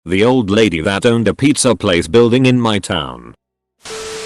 the old lady that owned a pizza place building in my town.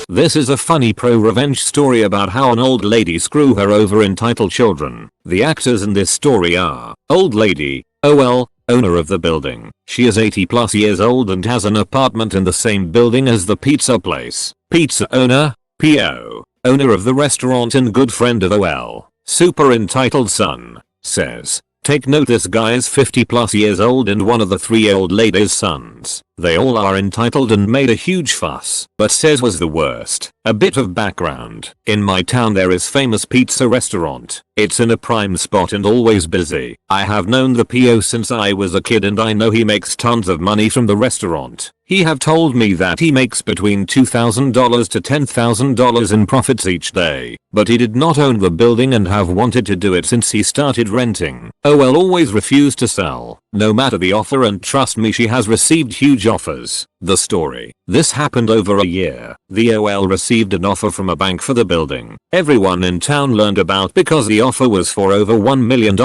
This is a funny pro-revenge story about how an old lady screwed her over entitled children. The actors in this story are old lady, OL, owner of the building. She is 80 plus years old and has an apartment in the same building as the pizza place. Pizza owner, PO, owner of the restaurant and good friend of OL. Super entitled son, says. Take note, this guy is 50 plus years old and one of the 3 old lady's sons. They all are entitled and made a huge fuss, but says was the worst. A bit of background. In my town there is famous pizza restaurant. It's in a prime spot and always busy. I have known the PO since I was a kid and I know he makes tons of money from the restaurant. He have told me that he makes between $2,000 to $10,000 in profits each day, but he did not own the building and have wanted to do it since he started renting. OL always refused to sell, no matter the offer, and trust me, she has received huge offers. The story. This happened over a year. The OL received an offer from a bank for the building. Everyone in town learned about because the offer was for over $1 million.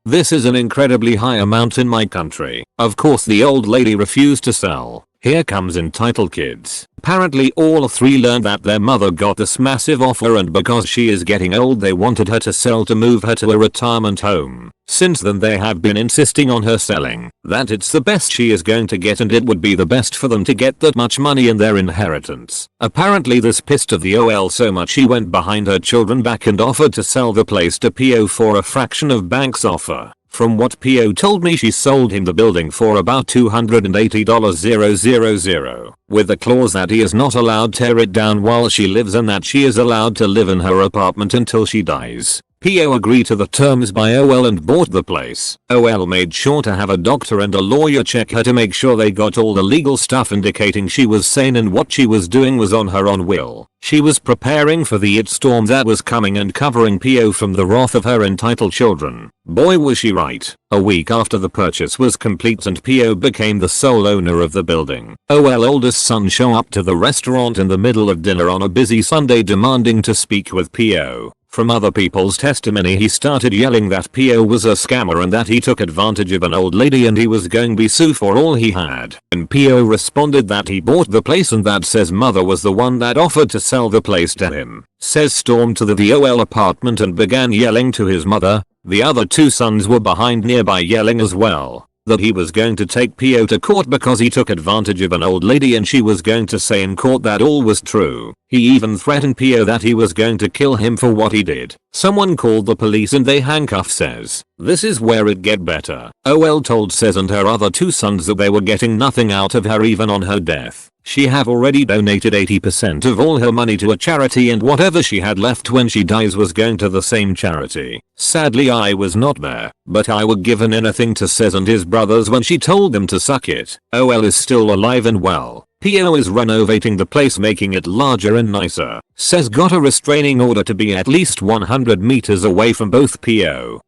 This is an incredibly high amount in my country. Of course the old lady refused to sell. Here comes entitled kids. Apparently all 3 learned that their mother got this massive offer and because she is getting old they wanted her to sell to move her to a retirement home. Since then they have been insisting on her selling, that it's the best she is going to get and it would be the best for them to get that much money in their inheritance. Apparently this pissed the OL so much she went behind her children back and offered to sell the place to PO for a fraction of bank's offer. From what PO told me, she sold him the building for about $280,000 with the clause that he is not allowed to tear it down while she lives and that she is allowed to live in her apartment until she dies. PO agreed to the terms by OL and bought the place. OL made sure to have a doctor and a lawyer check her to make sure they got all the legal stuff indicating she was sane and what she was doing was on her own will. She was preparing for the storm that was coming and covering PO from the wrath of her entitled children. Boy was she right. A week after the purchase was complete and PO became the sole owner of the building, OL oldest son showed up to the restaurant in the middle of dinner on a busy Sunday demanding to speak with PO. From other people's testimony he started yelling that PO was a scammer and that he took advantage of an old lady and he was going to be sued for all he had. And PO responded that he bought the place and that says mother was the one that offered to sell the place to him. Says stormed to the VOL apartment and began yelling to his mother. The other 2 sons were behind nearby yelling as well. That he was going to take PO to court because he took advantage of an old lady and she was going to say in court that all was true. He even threatened PO that he was going to kill him for what he did. Someone called the police and they handcuffed Says. This is where it get better. OL told Says and her other 2 sons that they were getting nothing out of her even on her death. She have already donated 80% of all her money to a charity and whatever she had left when she dies was going to the same charity. Sadly I was not there, but I would given anything to Says and his brothers when she told them to suck it. OL is still alive and well. PO is renovating the place, making it larger and nicer. Says got a restraining order to be at least 100 meters away from both PO.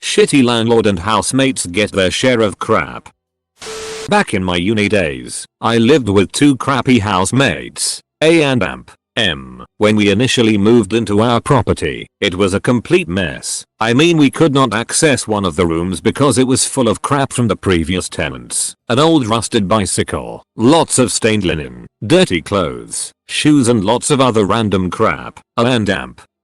Shitty landlord and housemates get their share of crap. Back in my uni days, I lived with 2 crappy housemates, A and M. When we initially moved into our property, it was a complete mess. I mean, we could not access one of the rooms because it was full of crap from the previous tenants. An old rusted bicycle, lots of stained linen, dirty clothes, shoes and lots of other random crap. A and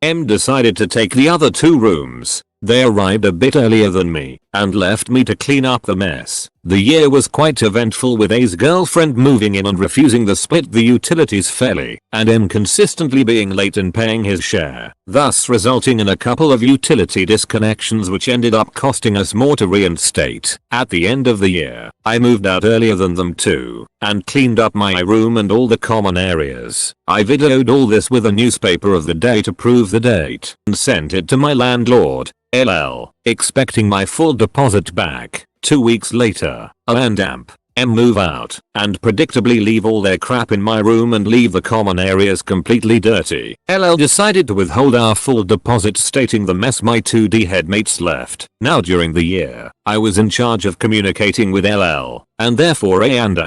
M decided to take the other 2 rooms. They arrived a bit earlier than me and left me to clean up the mess. The year was quite eventful with A's girlfriend moving in and refusing to split the utilities fairly, and M consistently being late in paying his share, thus resulting in a couple of utility disconnections which ended up costing us more to reinstate. At the end of the year, I moved out earlier than them too, and cleaned up my room and all the common areas. I videoed all this with a newspaper of the day to prove the date, and sent it to my landlord, LL, expecting my full deposit back. 2 weeks later, A and M move out, and predictably leave all their crap in my room and leave the common areas completely dirty. LL decided to withhold our full deposit, stating the mess my 2D headmates left. Now during the year, I was in charge of communicating with LL, and therefore A and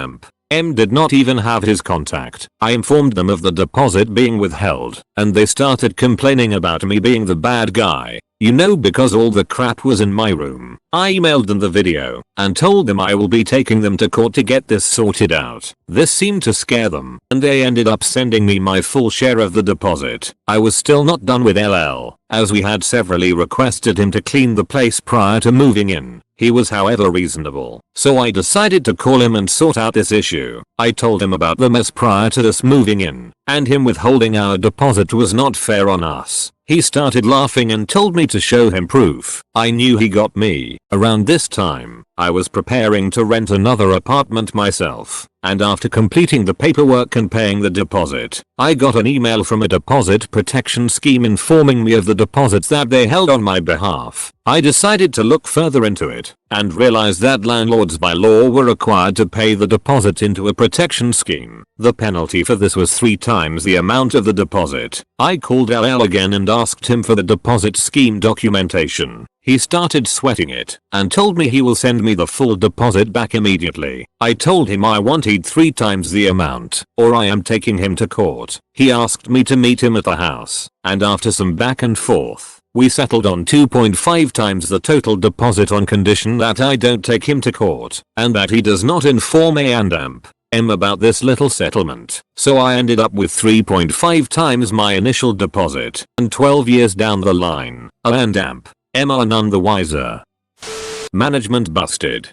M did not even have his contact. I informed them of the deposit being withheld, and they started complaining about me being the bad guy. You know, because all the crap was in my room. I emailed them the video and told them I will be taking them to court to get this sorted out. This seemed to scare them and they ended up sending me my full share of the deposit. I was still not done with LL, as we had severally requested him to clean the place prior to moving in. He was however reasonable, so I decided to call him and sort out this issue. I told him about the mess prior to us moving in, and him withholding our deposit was not fair on us. He started laughing and told me to show him proof. I knew he got me. Around this time, I was preparing to rent another apartment myself, and after completing the paperwork and paying the deposit, I got an email from a deposit protection scheme informing me of the deposits that they held on my behalf. I decided to look further into it and realized that landlords by law were required to pay the deposit into a protection scheme. The penalty for this was 3 times the amount of the deposit. I called LL again and asked him for the deposit scheme documentation. He started sweating it and told me he will send me the full deposit back immediately. I told him I wanted 3 times the amount or I am taking him to court. He asked me to meet him at the house, and after some back and forth, we settled on 2.5 times the total deposit on condition that I don't take him to court and that he does not inform A&M about this little settlement. So I ended up with 3.5 times my initial deposit, and 12 years down the line, A&M are none the wiser. Management busted.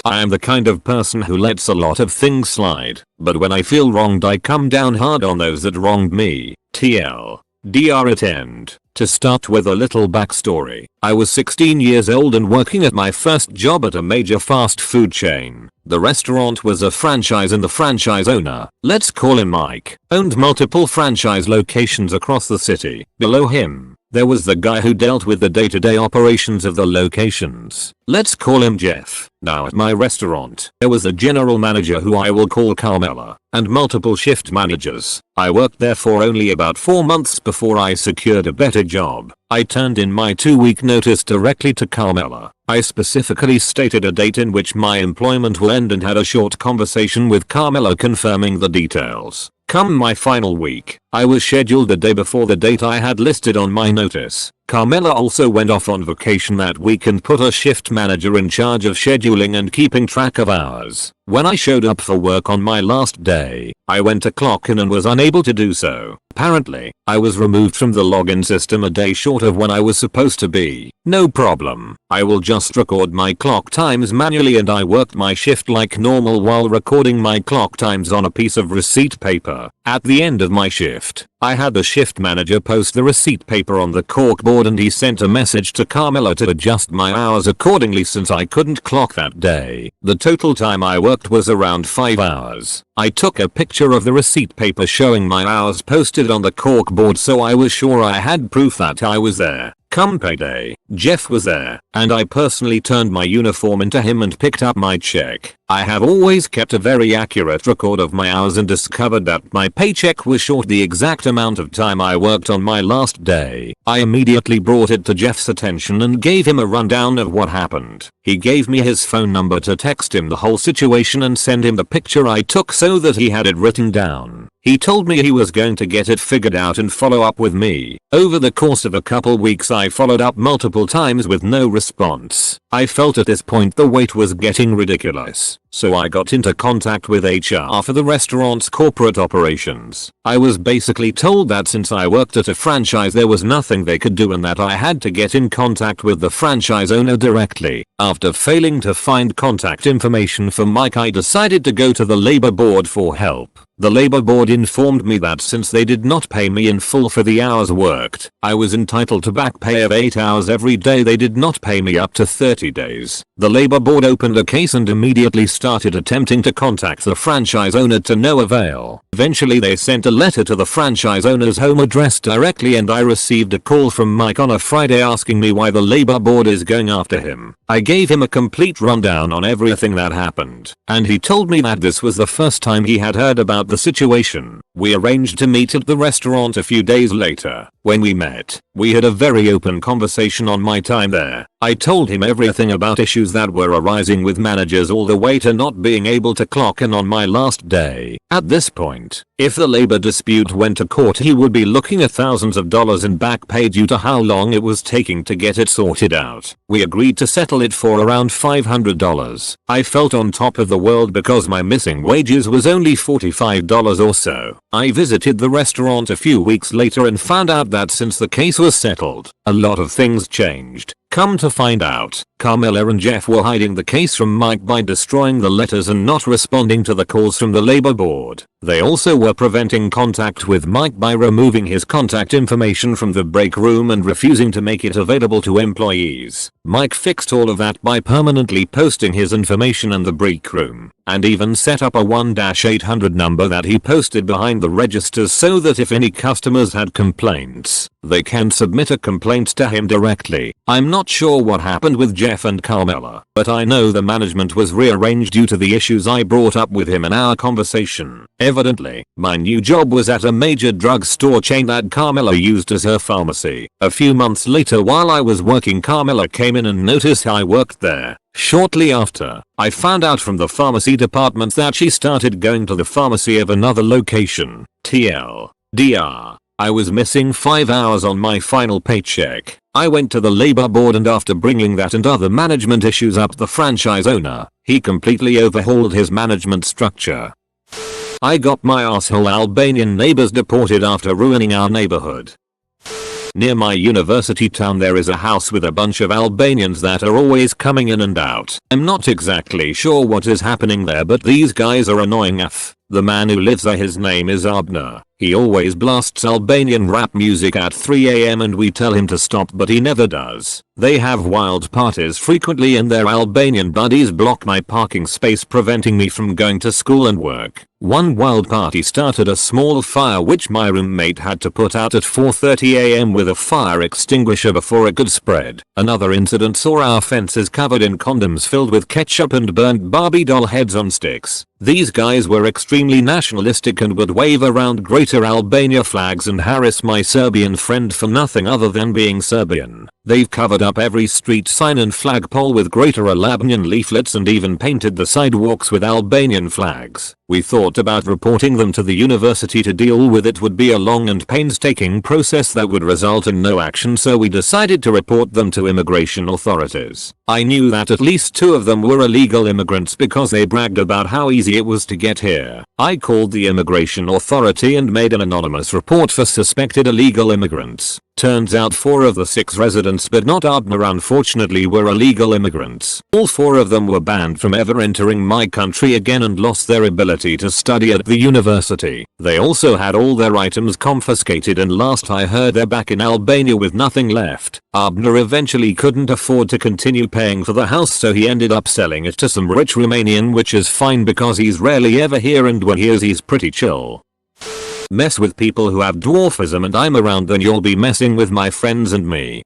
I am the kind of person who lets a lot of things slide, but when I feel wronged I come down hard on those that wronged me. TLDR at end. To start with a little backstory, I was 16 years old and working at my first job at a major fast food chain. The restaurant was a franchise and the franchise owner, let's call him Mike, owned multiple franchise locations across the city. Below him, there was the guy who dealt with the day-to-day operations of the locations. Let's call him Jeff. Now at my restaurant, there was a general manager who I will call Carmela, and multiple shift managers. I worked there for only about 4 months before I secured a better job. I turned in my 2-week notice directly to Carmela. I specifically stated a date in which my employment will end and had a short conversation with Carmela confirming the details. Come my final week, I was scheduled the day before the date I had listed on my notice. Carmela also went off on vacation that week and put a shift manager in charge of scheduling and keeping track of hours. When I showed up for work on my last day, I went to clock in and was unable to do so. Apparently, I was removed from the login system a day short of when I was supposed to be. No problem. I will just record my clock times manually, and I worked my shift like normal while recording my clock times on a piece of receipt paper. At the end of my shift, I had the shift manager post the receipt paper on the corkboard and he sent a message to Carmela to adjust my hours accordingly since I couldn't clock that day. The total time I worked was around 5 hours. I took a picture of the receipt paper showing my hours posted on the corkboard so I was sure I had proof that I was there. Come payday, Jeff was there, and I personally turned my uniform into him and picked up my check. I have always kept a very accurate record of my hours and discovered that my paycheck was short the exact amount of time I worked on my last day. I immediately brought it to Jeff's attention and gave him a rundown of what happened. He gave me his phone number to text him the whole situation and send him the picture I took so that he had it written down. He told me he was going to get it figured out and follow up with me. Over the course of a couple weeks I followed up multiple times with no response. I felt at this point the wait was getting ridiculous, so I got into contact with HR for the restaurant's corporate operations. I was basically told that since I worked at a franchise there was nothing they could do and that I had to get in contact with the franchise owner directly. After failing to find contact information for Mike, I decided to go to the labor board for help. The labor board informed me that since they did not pay me in full for the hours worked, I was entitled to back pay of 8 hours every day they did not pay me up to 30 days. The labor board opened a case and immediately started attempting to contact the franchise owner to no avail. Eventually they sent a letter to the franchise owner's home address directly, and I received a call from Mike on a Friday asking me why the labor board is going after him. I gave him a complete rundown on everything that happened, and he told me that this was the first time he had heard about the situation. We arranged to meet at the restaurant a few days later. When we met, we had a very open conversation on my time there. I told him everything about issues that were arising with managers all the way to not being able to clock in on my last day. At this point, if the labor dispute went to court, he would be looking at thousands of dollars in back pay due to how long it was taking to get it sorted out. We agreed to settle it for around $500. I felt on top of the world because my missing wages was only $45 or so. I visited the restaurant a few weeks later and found out that since the case was settled, a lot of things changed. Come to find out, Carmela and Jeff were hiding the case from Mike by destroying the letters and not responding to the calls from the labor board. They also were preventing contact with Mike by removing his contact information from the break room and refusing to make it available to employees. Mike fixed all of that by permanently posting his information in the break room, and even set up a 1-800 number that he posted behind the registers so that if any customers had complaints, they can submit a complaint to him directly. I'm not sure what happened with Jeff and Carmela, but I know the management was rearranged due to the issues I brought up with him in our conversation. Evidently, my new job was at a major drugstore chain that Carmela used as her pharmacy. A few months later, while I was working, Carmela came in and noticed I worked there. Shortly after, I found out from the pharmacy department that she started going to the pharmacy of another location. TLDR. I was missing 5 hours on my final paycheck. I went to the labor board, and after bringing that and other management issues up the franchise owner, he completely overhauled his management structure. I got my asshole Albanian neighbors deported after ruining our neighborhood. Near my university town there is a house with a bunch of Albanians that are always coming in and out. I'm not exactly sure what is happening there, but these guys are annoying AF. The man who lives there, his name is Abner. He always blasts Albanian rap music at 3 AM and we tell him to stop, but he never does. They have wild parties frequently and their Albanian buddies block my parking space, preventing me from going to school and work. One wild party started a small fire which my roommate had to put out at 4:30 AM with a fire extinguisher before it could spread. Another incident saw our fences covered in condoms filled with ketchup and burnt Barbie doll heads on sticks. These guys were extremely nationalistic and would wave around Greater Albania flags and harass my Serbian friend for nothing other than being Serbian. They've covered up every street sign and flagpole with Greater Albanian leaflets and even painted the sidewalks with Albanian flags. We thought about reporting them to the university. To deal with it would be a long and painstaking process that would result in no action, so we decided to report them to immigration authorities. I knew that at least 2 of them were illegal immigrants because they bragged about how easy it was to get here. I called the immigration authority and made an anonymous report for suspected illegal immigrants. Turns out 4 of the 6 residents, but not Abner, unfortunately, were illegal immigrants. All 4 of them were banned from ever entering my country again and lost their ability to study at the university. They also had all their items confiscated, and last I heard they're back in Albania with nothing left. Abner eventually couldn't afford to continue paying for the house, so he ended up selling it to some rich Romanian, which is fine because he's rarely ever here, and when he is he's pretty chill. Mess with people who have dwarfism and I'm around, then you'll be messing with my friends and me.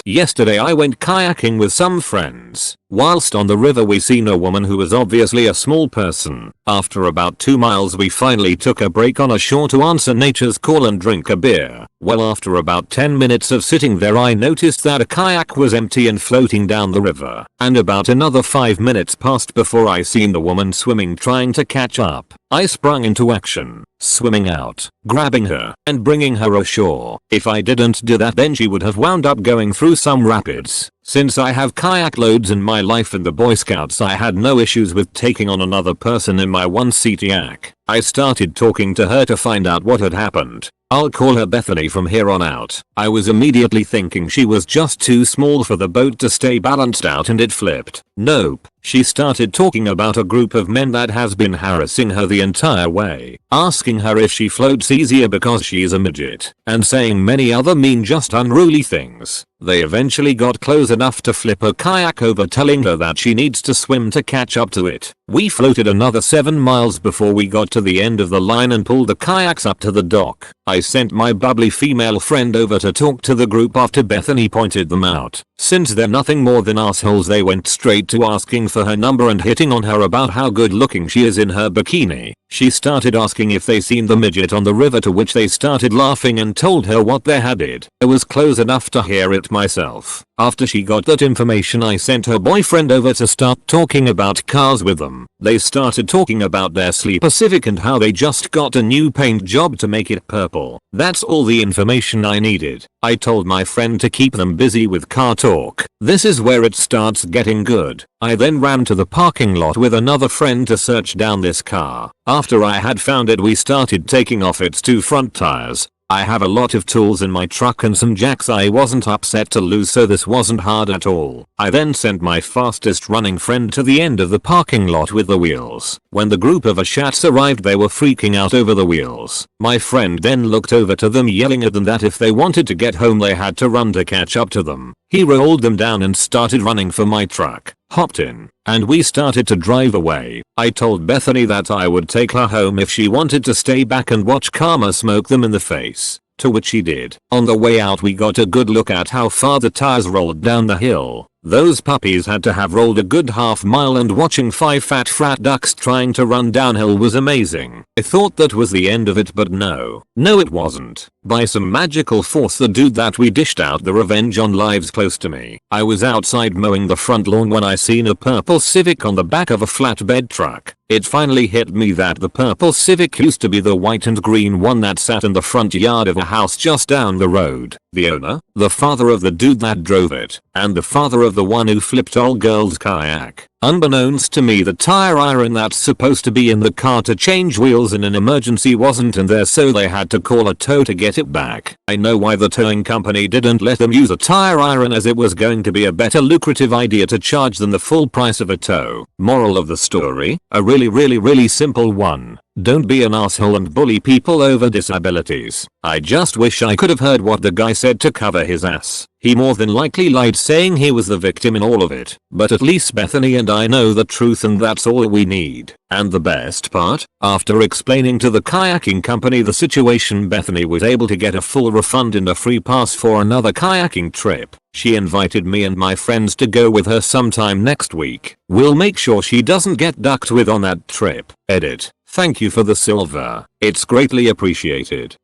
Yesterday I went kayaking with some friends. Whilst on the river we seen a woman who was obviously a small person. After about 2 miles we finally took a break on a shore to answer nature's call and drink a beer. Well, after about 10 minutes of sitting there I noticed that a kayak was empty and floating down the river. And about another 5 minutes passed before I seen the woman swimming, trying to catch up. I sprung into action, swimming out, grabbing her, and bringing her ashore. If I didn't do that then she would have wound up going through some rapids. Since I have kayak loads in my life in the Boy Scouts, I had no issues with taking on another person in my one-seat yak. I started talking to her to find out what had happened. I'll call her Bethany from here on out. I was immediately thinking she was just too small for the boat to stay balanced out, and it flipped. Nope. She started talking about a group of men that has been harassing her the entire way, asking her if she floats easier because she's a midget, and saying many other mean, just unruly things. They eventually got close enough to flip her kayak over, telling her that she needs to swim to catch up to it. We floated another 7 miles before we got to the end of the line and pulled the kayaks up to the dock. I sent my bubbly female friend over to talk to the group after Bethany pointed them out. Since they're nothing more than assholes, they went straight to asking for her number and hitting on her about how good looking she is in her bikini. She started asking if they seen the midget on the river, to which they started laughing and told her what they had did. I was close enough to hear it myself. After she got that information, I sent her boyfriend over to start talking about cars with them. They started talking about their Sleeper Civic and how they just got a new paint job to make it purple. That's all the information I needed. I told my friend to keep them busy with car talk. This is where it starts getting good. I then ran to the parking lot with another friend to search down this car. After I had found it, we started taking off its two front tires. I have a lot of tools in my truck and some jacks I wasn't upset to lose, so this wasn't hard at all. I then sent my fastest running friend to the end of the parking lot with the wheels. When the group of Ashats arrived, they were freaking out over the wheels. My friend then looked over to them, yelling at them that if they wanted to get home they had to run to catch up to them. He rolled them down and started running for my truck, hopped in, and we started to drive away. I told Bethany that I would take her home if she wanted to stay back and watch Karma smoke them in the face, to which she did. On the way out, we got a good look at how far the tires rolled down the hill. Those puppies had to have rolled a good half mile, and watching 5 fat frat ducks trying to run downhill was amazing. I thought that was the end of it, but no it wasn't. By some magical force, the dude that we dished out the revenge on lives close to me. I was outside mowing the front lawn when I seen a purple Civic on the back of a flatbed truck. It finally hit me that the purple Civic used to be the white and green one that sat in the front yard of a house just down the road. The owner, the father of the dude that drove it, and the father of the one who flipped old girl's kayak. Unbeknownst to me, the tire iron that's supposed to be in the car to change wheels in an emergency wasn't in there, so they had to call a tow to get it back. I know why the towing company didn't let them use a tire iron, as it was going to be a better lucrative idea to charge them the full price of a tow. Moral of the story? A really simple one. Don't be an asshole and bully people over disabilities. I just wish I could have heard what the guy said to cover his ass. He more than likely lied, saying he was the victim in all of it. But at least Bethany and I know the truth, and that's all we need. And the best part? After explaining to the kayaking company the situation, Bethany was able to get a full refund and a free pass for another kayaking trip. She invited me and my friends to go with her sometime next week. We'll make sure she doesn't get ducked with on that trip. Edit. Thank you for the silver. It's greatly appreciated.